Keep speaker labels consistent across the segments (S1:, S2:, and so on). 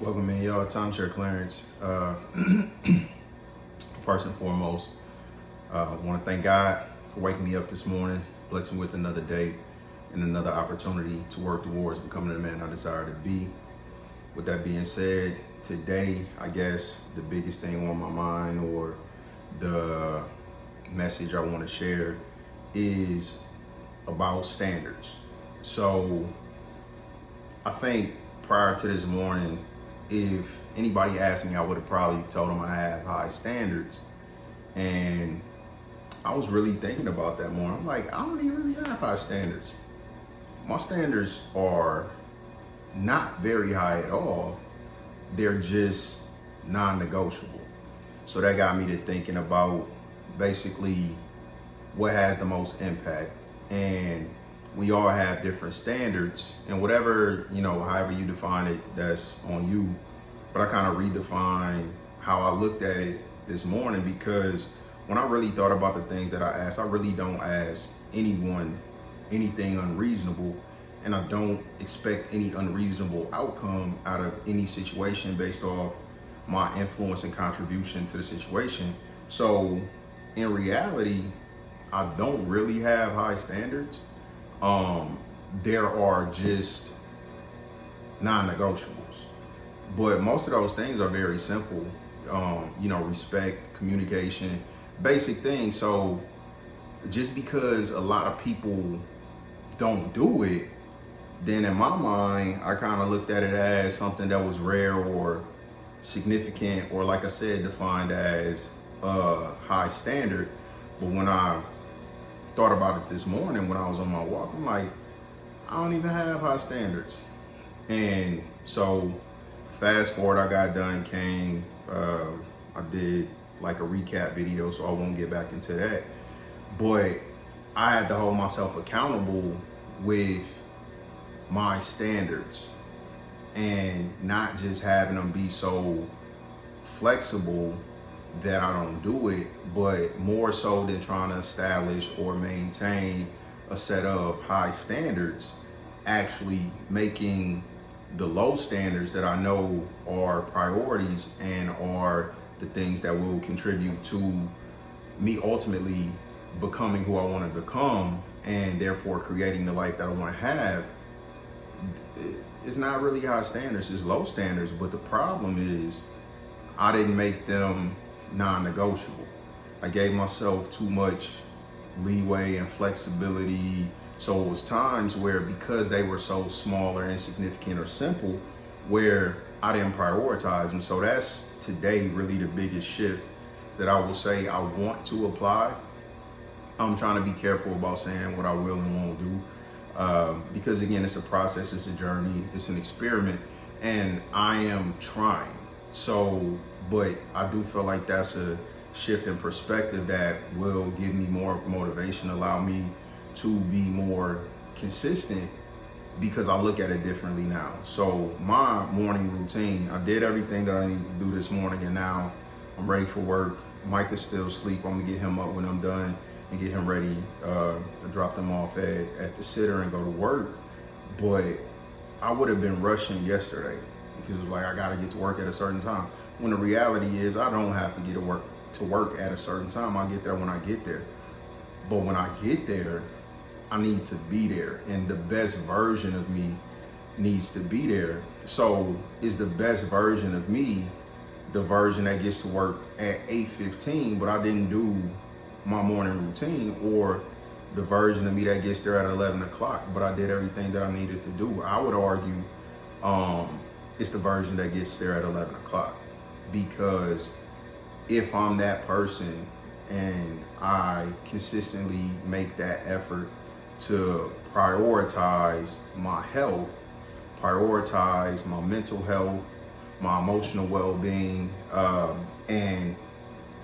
S1: Welcome in, y'all. Timeshare Clarence. First and foremost, I want to thank God for waking me up this morning, blessing with another day and another opportunity to work towards becoming the man I desire to be. With that being said, today, I guess the biggest thing on my mind, or the message I want to share, is about standards. So I think prior to this morning, if anybody asked me, I would have probably told them I have high standards. And I was really thinking about that more. I'm like, I don't even really have high standards. My standards are not very high at all. They're just non-negotiable. So that got me to thinking about basically what has the most impact. And we all have different standards, and whatever, however you define it, that's on you. But I kind of redefine how I looked at it this morning, because when I really thought about the things that I ask, I really don't ask anyone anything unreasonable, and I don't expect any unreasonable outcome out of any situation based off my influence and contribution to the situation. So in reality, I don't really have high standards. There are just non-negotiables, but most of those things are very simple. Respect, communication, basic things. So just because a lot of people don't do it, then in my mind, I kind of looked at it as something that was rare or significant, or like I said, defined as a high standard. But when I thought about it this morning when I was on my walk, I'm like, I don't even have high standards. And so fast forward, I got done, I did like a recap video, so I won't get back into that. But I had to hold myself accountable with my standards, and not just having them be so flexible that I don't do it, but more so than trying to establish or maintain a set of high standards, actually making the low standards that I know are priorities and are the things that will contribute to me ultimately becoming who I want to become, and therefore creating the life that I want to have. It's not really high standards, it's low standards. But the problem is I didn't make them non-negotiable. I gave myself too much leeway and flexibility. So it was times where, because they were so small or insignificant or simple, where I didn't prioritize them. So that's today really the biggest shift that I will say I want to apply. I'm trying to be careful about saying what I will and won't do, because again, it's a process, it's a journey, it's an experiment, and I am trying. So, but I do feel like that's a shift in perspective that will give me more motivation, allow me to be more consistent, because I look at it differently now. So my morning routine, I did everything that I need to do this morning, and now I'm ready for work. Mike is still asleep. I'm gonna get him up when I'm done and get him ready to drop them off at the sitter and go to work. But I would have been rushing yesterday, because it was like, I gotta get to work at a certain time. When the reality is, I don't have to get to work at a certain time. I'll get there when I get there. But when I get there, I need to be there, and the best version of me needs to be there. So is the best version of me the version that gets to work at 8:15, but I didn't do my morning routine, or the version of me that gets there at 11 o'clock, but I did everything that I needed to do? I would argue it's the version that gets there at 11 o'clock, because if I'm that person and I consistently make that effort to prioritize my health, prioritize my mental health, my emotional well-being, and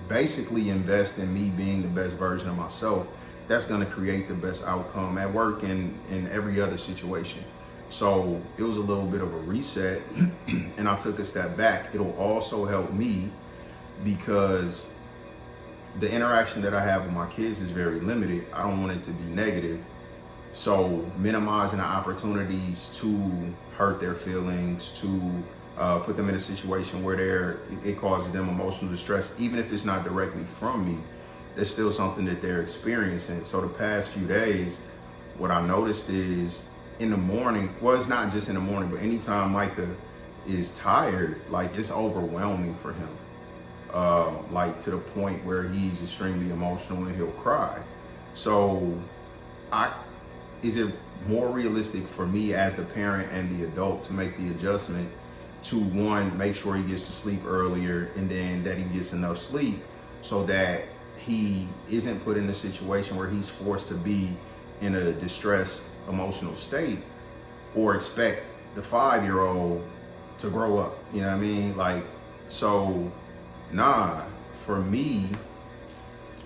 S1: basically invest in me being the best version of myself, that's going to create the best outcome at work and in every other situation. So it was a little bit of a reset, and I took a step back. It'll also help me, because the interaction that I have with my kids is very limited. I don't want it to be negative. So minimizing the opportunities to hurt their feelings, to put them in a situation where it causes them emotional distress, even if it's not directly from me. It's still something that they're experiencing. So the past few days, what I noticed is in the morning, well, it's not just in the morning, but anytime Micah is tired, like it's overwhelming for him. Like to the point where he's extremely emotional and he'll cry. So is it more realistic for me as the parent and the adult to make the adjustment to, one, make sure he gets to sleep earlier, and then that he gets enough sleep so that he isn't put in a situation where he's forced to be in a distressed emotional state, or expect the 5-year-old to grow up, you know what I mean? Like, so nah, for me,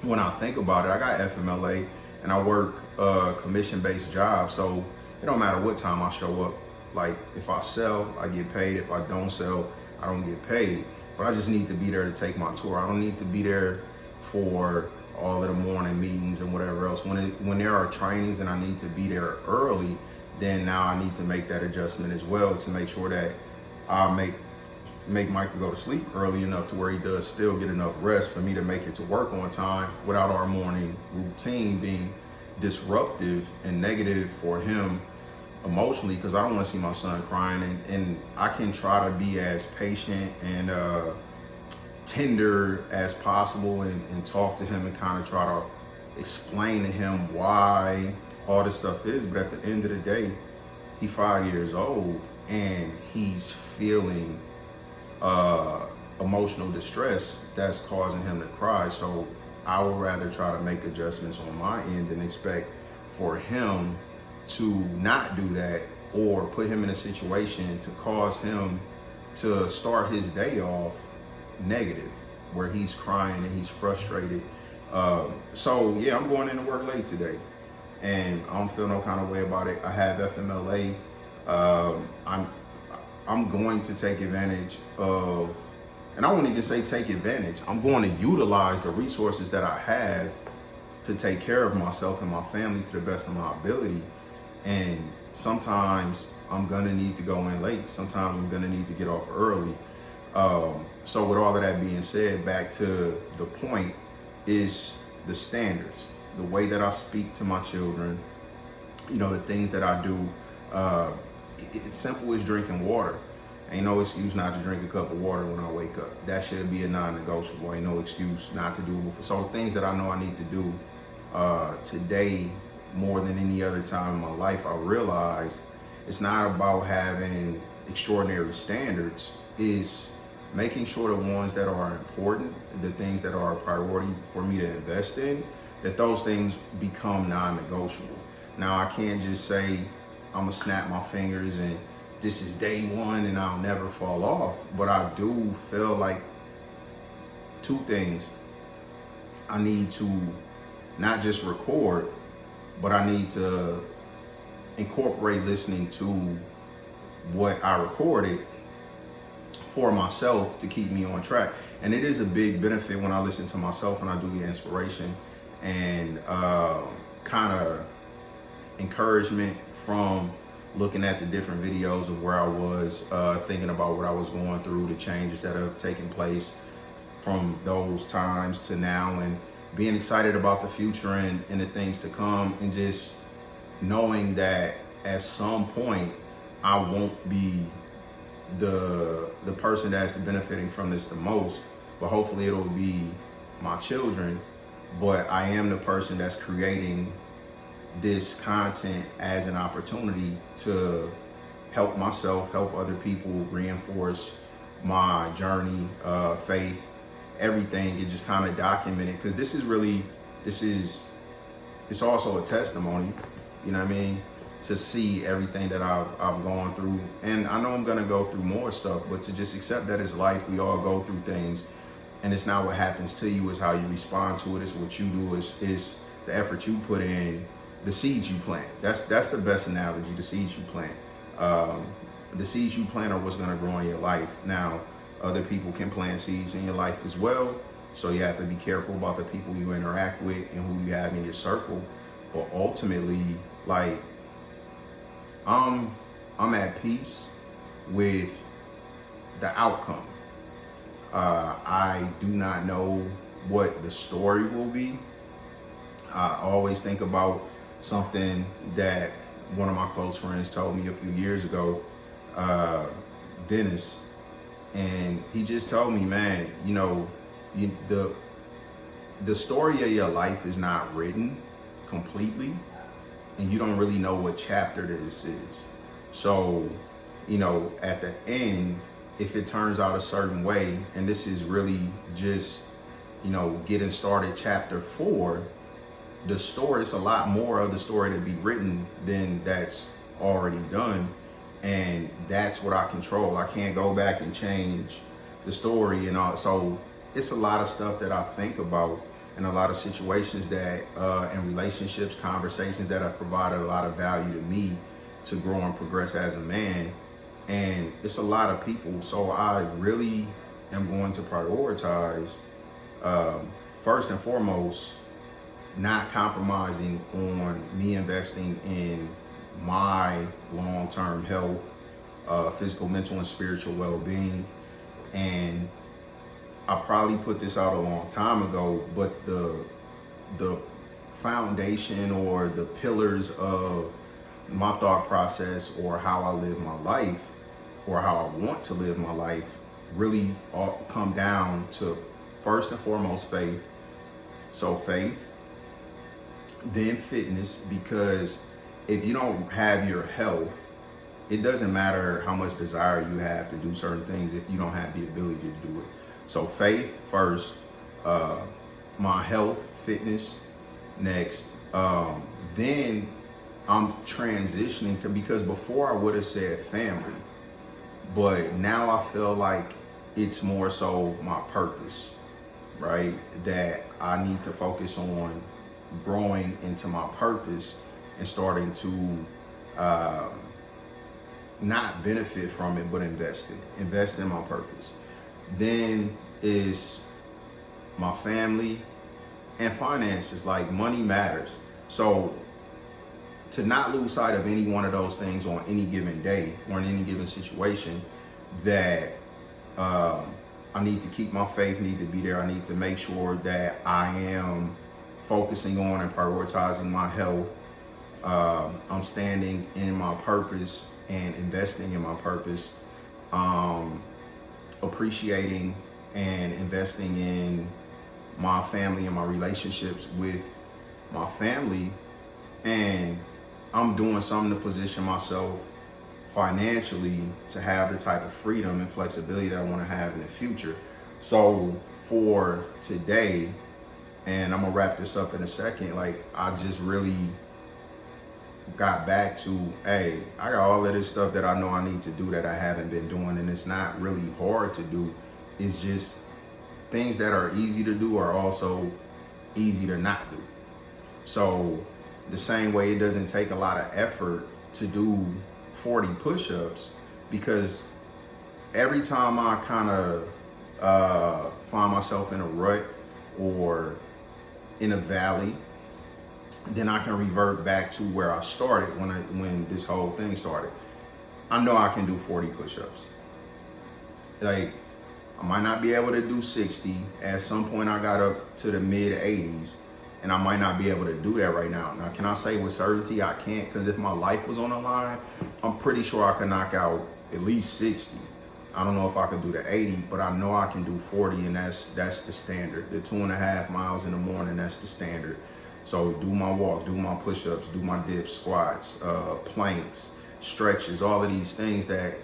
S1: when I think about it, I got FMLA and I work a commission-based job, so it don't matter what time I show up. Like, if I sell, I get paid. If I don't sell, I don't get paid. But I just need to be there to take my tour. I don't need to be there for all of the morning meetings and whatever else. When there are trainings and I need to be there early, then now I need to make that adjustment as well to make sure that I make Michael go to sleep early enough to where he does still get enough rest for me to make it to work on time without our morning routine being disruptive and negative for him emotionally, because I don't want to see my son crying, and I can try to be as patient and tender as possible and talk to him and kind of try to explain to him why all this stuff is, but at the end of the day, he's 5 years old and he's feeling emotional distress that's causing him to cry. So I would rather try to make adjustments on my end than expect for him to not do that, or put him in a situation to cause him to start his day off negative, where he's crying and he's frustrated. So yeah, I'm going into work late today and I don't feel no kind of way about it. I have FMLA. I'm going to take advantage of, and I won't even say take advantage, I'm going to utilize the resources that I have to take care of myself and my family to the best of my ability. And sometimes I'm gonna need to go in late. Sometimes I'm gonna need to get off early. So with all of that being said, back to the point is the standards, the way that I speak to my children, you know, the things that I do. It's simple as drinking water. Ain't no excuse not to drink a cup of water when I wake up. That should be a non-negotiable. Ain't no excuse not to do it. So things that I know I need to do today, more than any other time in my life, I realized it's not about having extraordinary standards. It's making sure the ones that are important, the things that are a priority for me to invest in, that those things become non-negotiable. Now, I can't just say I'm gonna snap my fingers and this is day one and I'll never fall off. But I do feel like two things. I need to not just record, but I need to incorporate listening to what I recorded for myself to keep me on track. And it is a big benefit when I listen to myself and I do the inspiration and kind of encouragement from looking at the different videos of where I was, thinking about what I was going through, the changes that have taken place from those times to now, and being excited about the future and the things to come, and just knowing that at some point I won't be the person that's benefiting from this the most, but hopefully it'll be my children. But I am the person that's creating this content as an opportunity to help myself, help other people, reinforce my journey, faith, everything, and just kind of document it, because it's also a testimony, you know what I mean, to see everything that I've gone through. And I know I'm gonna go through more stuff, but to just accept that it's life. We all go through things, and it's not what happens to you, it's how you respond to it. It's what you do, it's the effort you put in, the seeds you plant. That's the best analogy, the seeds you plant. The seeds you plant are what's gonna grow in your life. Now, other people can plant seeds in your life as well, so you have to be careful about the people you interact with and who you have in your circle. But ultimately, like, I'm at peace with the outcome. I do not know what the story will be. I always think about something that one of my close friends told me a few years ago, Dennis, and he just told me, man, the story of your life is not written completely, and you don't really know what chapter this is. So, at the end, if it turns out a certain way, and this is really just, getting started chapter 4, the story, it's a lot more of the story to be written than that's already done. And that's what I control. I can't go back and change the story and all. So it's a lot of stuff that I think about, and a lot of situations that, and relationships, conversations that have provided a lot of value to me to grow and progress as a man. And it's a lot of people. So I really am going to prioritize, first and foremost, not compromising on me investing in my long-term health, physical, mental, and spiritual well-being. And I probably put this out a long time ago, but the foundation or the pillars of my thought process, or how I live my life, or how I want to live my life, really all come down to, first and foremost, faith. So faith, then fitness, because if you don't have your health, it doesn't matter how much desire you have to do certain things if you don't have the ability to do it. So faith first, my health, fitness next. Then I'm transitioning because before I would have said family, but now I feel like it's more so my purpose, right? That I need to focus on growing into my purpose and starting to not benefit from it, but invest in my purpose. Then is my family and finances. Like, money matters. So to not lose sight of any one of those things on any given day or in any given situation, that I need to keep my faith, need to be there. I need to make sure that I am focusing on and prioritizing my health. I'm standing in my purpose and investing in my purpose. Appreciating and investing in my family and my relationships with my family. And I'm doing something to position myself financially to have the type of freedom and flexibility that I want to have in the future. So for today, and I'm gonna wrap this up in a second, like, I just really got back to, hey, I got all of this stuff that I know I need to do that I haven't been doing, and it's not really hard to do. It's just things that are easy to do are also easy to not do. So the same way it doesn't take a lot of effort to do 40 push-ups, because every time I kind of find myself in a rut or in a valley, then I can revert back to where I started when this whole thing started. I know I can do 40 push-ups. Like, I might not be able to do 60. At some point I got up to the mid 80s, and I might not be able to do that right now. Now, can I say with certainty I can't? Because if my life was on the line, I'm pretty sure I could knock out at least 60. I don't know if I could do the 80, but I know I can do 40, and that's the standard. The 2.5 miles in the morning, that's the standard. So do my walk, do my push-ups, do my dips, squats, planks, stretches, all of these things that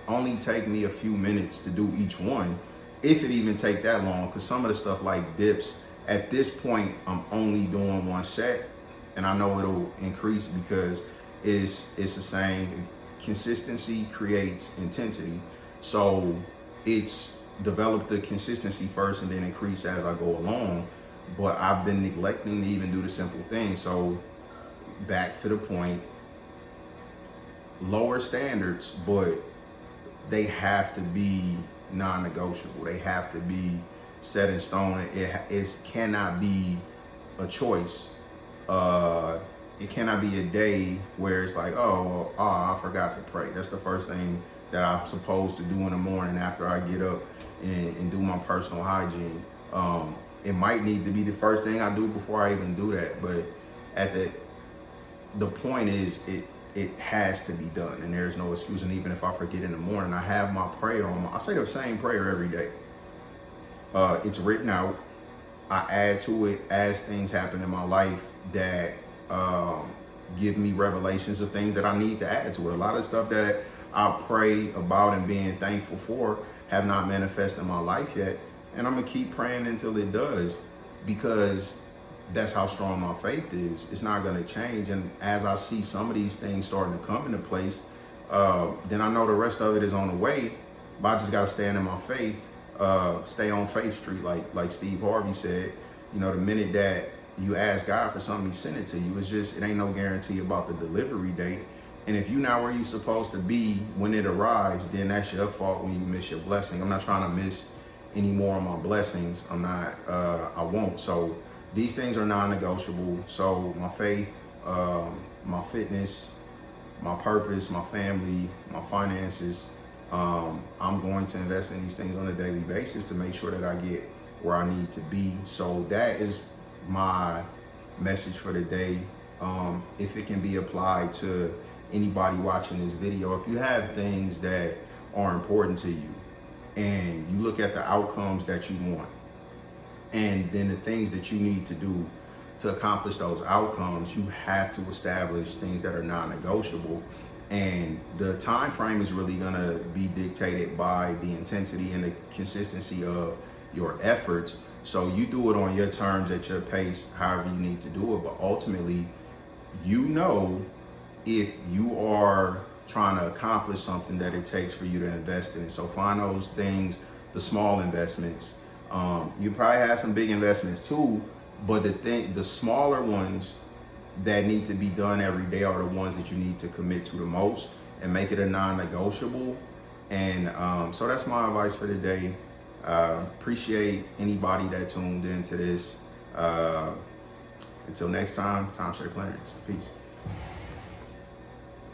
S1: only take me a few minutes to do each one, if it even take that long. Because some of the stuff like dips, at this point, I'm only doing one set, and I know it'll increase because it's the saying, consistency creates intensity. So it's develop the consistency first and then increase as I go along. But I've been neglecting to even do the simple things. So back to the point, lower standards, but they have to be non-negotiable. They have to be set in stone. It cannot be a choice. It cannot be a day where it's like, I forgot to pray. That's the first thing that I'm supposed to do in the morning after I get up and do my personal hygiene. It might need to be the first thing I do before I even do that, but at the point is it has to be done, and there's no excuse. And even if I forget in the morning, I have my prayer on. I say the same prayer every day. It's written out. I add to it as things happen in my life that give me revelations of things that I need to add to it. A lot of stuff that I pray about and being thankful for have not manifested in my life yet. And I'm gonna keep praying until it does, because that's how strong my faith is. It's not gonna change. And as I see some of these things starting to come into place, then I know the rest of it is on the way. But I just gotta stand in my faith, stay on Faith Street, like Steve Harvey said. You know, the minute that you ask God for something, He sent it to you. It ain't no guarantee about the delivery date. And if you're not where you're supposed to be when it arrives, then that's your fault when you miss your blessing. I'm not trying to miss any more of my blessings. I won't. So these things are non-negotiable. So my faith, my fitness, my purpose, my family, my finances, I'm going to invest in these things on a daily basis to make sure that I get where I need to be. So that is my message for the day. If it can be applied to anybody watching this video, if you have things that are important to you and you look at the outcomes that you want and then the things that you need to do to accomplish those outcomes, you have to establish things that are non-negotiable. And the time frame is really going to be dictated by the intensity and the consistency of your efforts. So you do it on your terms, at your pace, however you need to do it. But ultimately, you know, if you are trying to accomplish something that it takes for you to invest in. So find those things, the small investments. You probably have some big investments too, but the smaller ones that need to be done every day are the ones that you need to commit to the most and make it a non-negotiable. And so that's my advice for today. Appreciate anybody that tuned into this. Until next time, Timeshare Clarence. Peace.